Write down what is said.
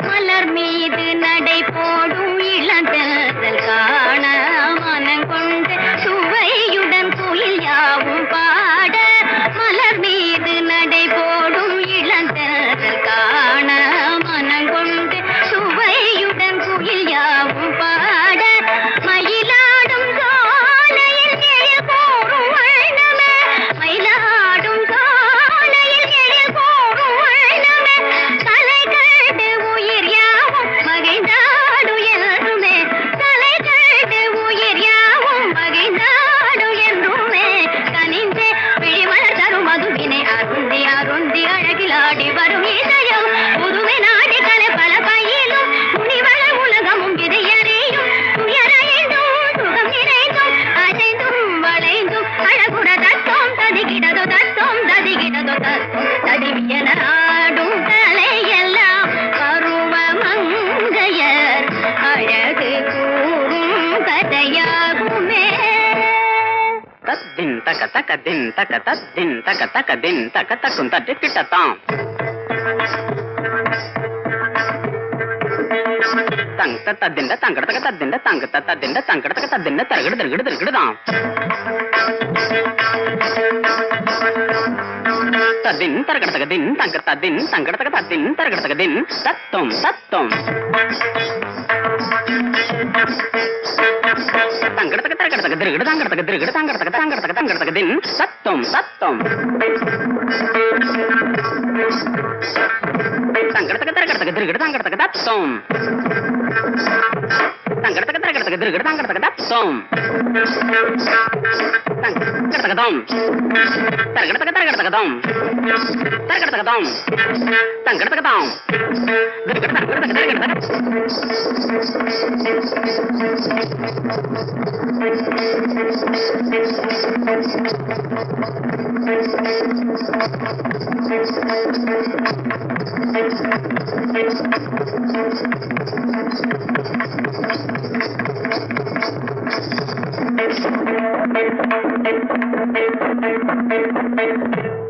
மலர் மீது நடை போடும் இளந்தல் காண மனங்கொண்டு சுவையுடன் குயில் யாவும் பாட மலர் மீது நடை போடும் இளந்தல் காண மனங்கொண்டு சுவையுடன் குயில் யாவும் பாட மயிலாடும் சோலையில் எழில் போரும் வண்ணமே மயிலாடும் சோலையில் எழில் போரும் வண்ணமே கலை கண்டு உயிர் யாவும் மகிழ்ந்தாடு என்றுமே கலை கண்டு உயிர் யாவும் மகிழ்ந்தாடு என்றுமே கனிந்தே விழிமலர் தரும் மதுவினை அருந்தி அருந்தி அழகிலாடி வரும் இதயம் புதுமை நாடி கலை பல பயிலும் துணிவள உலகமும் இதை அறியும் துயரைந்தும் சுகம் நிறைந்தும் அசைந்தும் வளைந்தும் அழகுட தத்தம் ததிகிடதோ தத்தம் ததிகிடதோ தத்தம் தடிவியன ஆடும் கலை எல்லாம் பருவ மங்கையர் அழகு கூறும் கதையாகுமே. தத்தின் தக்க தக்க தின் தக்க தத்தின் தக்க தக்க தின் தக்க தக்கும் தட்டு கிட்டத்தான் தங்க தத்தின் தங்கடத்தக்க தத்தின் தங்க தத்தின் தங்கடத்தக்க தத்தின் தரகிடு தரகிடு தரகிடுதான் தத்தின் தரகடத்தக்க தின் தங்க தத்தின் தங்கடத்தக்க தத்தின் தரகடத்தக்க தின் தத்தம் தத்தம் தங்கடத்தக்க தரகடத்தக்க திருகிடு தங்கடத்தக்க திருகிடு தங்கடத்தக்க தங்கடத்தக்க தங்கடத்தக்க தின் தத்தம் தத்தம் தங்கடத்தக்க தரகடத்தக்க திருகிடு தங்கடத்தக்க தத்தம் தங்கடத்தக்க தரகடத்தக்க திருகிடு தங்கடத்தக்க தத்தம் தங்கடத்தக்கதம் தரகடத்தக்க தரகடத்தக்கதம் தரகடத்தக்கதம் தங்கடத்தக்கதம் திருகிடு தங்கடத்தக்க தரகடத்தக்க Thank you.